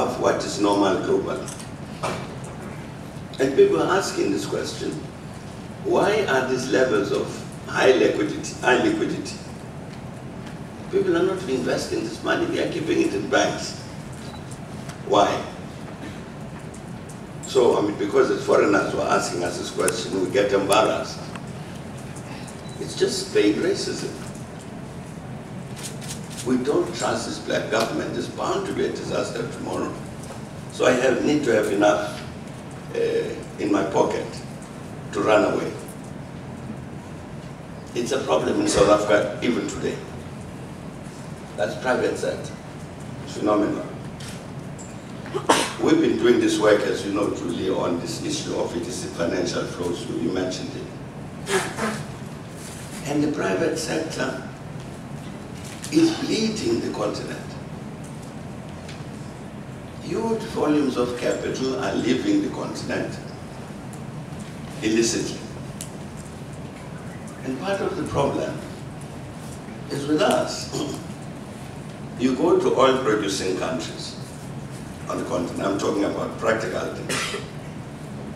above what is normal globally. And people are asking this question, why are these levels of high liquidity? People are not investing this money, they are keeping it in banks. Why? So, I mean, because the foreigners were asking us this question, we get embarrassed. It's just paid racism. We don't trust this black government. There's bound to be a disaster tomorrow. So I need to have enough in my pocket to run away. It's a problem in South Africa even today. That's private sector. It's phenomenal. We've been doing this work, as you know, Julie, on this issue of illicit financial flows. You mentioned it. And the private sector is bleeding the continent. Huge volumes of capital are leaving the continent illicitly. And part of the problem is with us. You go to oil-producing countries on the continent, I'm talking about practical things.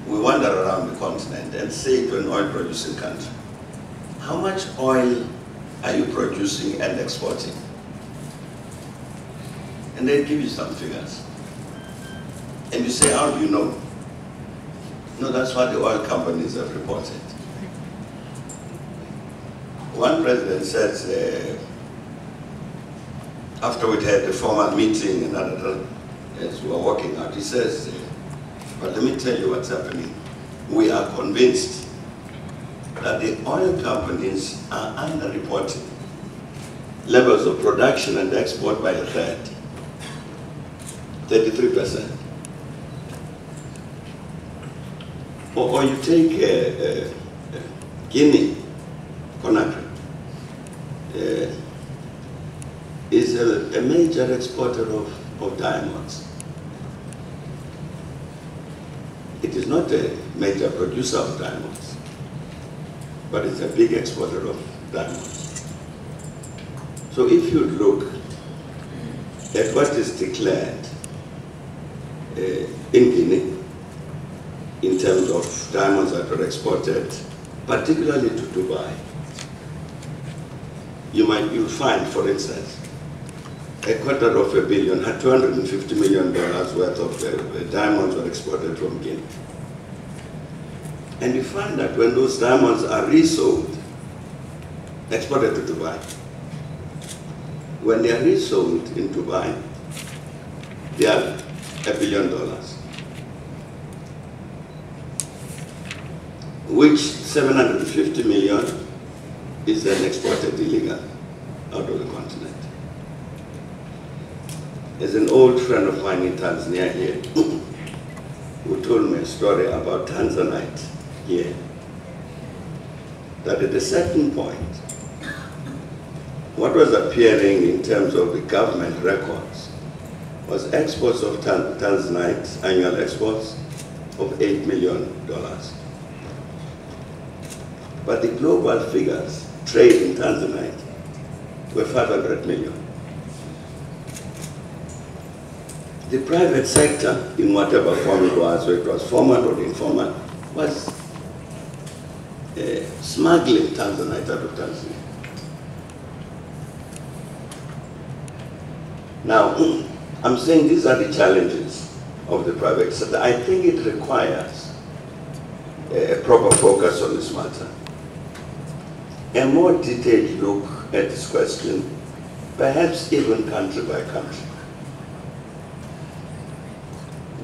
We wander around the continent and say to an oil-producing country, how much oil are you producing and exporting? And they give you some figures. And you say, how do you know? No, that's what the oil companies have reported. One president says, after we had the formal meeting and as we were walking out, he says, but let me tell you what's happening. We are convinced that the oil companies are underreporting levels of production and export by a third, 33%. Or you take Guinea, Conakry, is a major exporter of diamonds. It is not a major producer of diamonds, but it's a big exporter of diamonds. So if you look at what is declared in Guinea in terms of diamonds that are exported, particularly to Dubai, you'll find, for instance, $250 million, $250 million worth of diamonds were exported from Guinea. And you find that when those diamonds are resold, exported to Dubai, when they are resold in Dubai, they are $1 billion, which 750 million is then exported illegal out of the continent. There's an old friend of mine in Tanzania here who told me a story about Tanzanite here, that at a certain point, what was appearing in terms of the government records was exports of Tanzanite, annual exports of $8 million. But the global figures, trade in Tanzanite, were 500 million. The private sector, in whatever form it was, whether it was formal or informal, was smuggling Tanzanite out of Tanzania. Now, I'm saying these are the challenges of the private sector. I think it requires a proper focus on this matter. A more detailed look at this question, perhaps even country by country.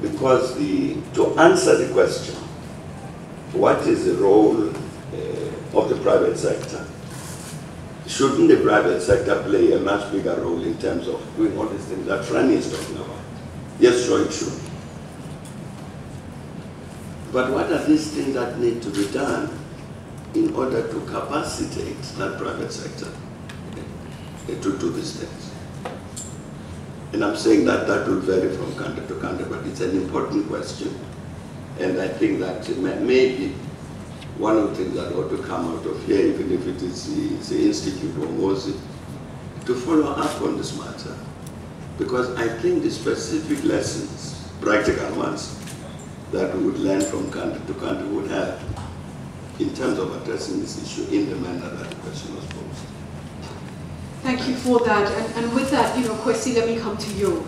Because to answer the question, what is the role of the private sector? Shouldn't the private sector play a much bigger role in terms of doing all these things that Franny is talking about? Yes, sure, it should. But what are these things that need to be done in order to capacitate that private sector to do these things? And I'm saying that that will vary from country to country, but it's an important question. And I think that maybe one of the things that ought to come out of here, even if it is the Institute Uongozi, to follow up on this matter Because I think the specific lessons, practical ones, that we would learn from country to country would have in terms of addressing this issue in the manner that the question was posed. Thank you for that. And with that, Kwesi, let me come to you.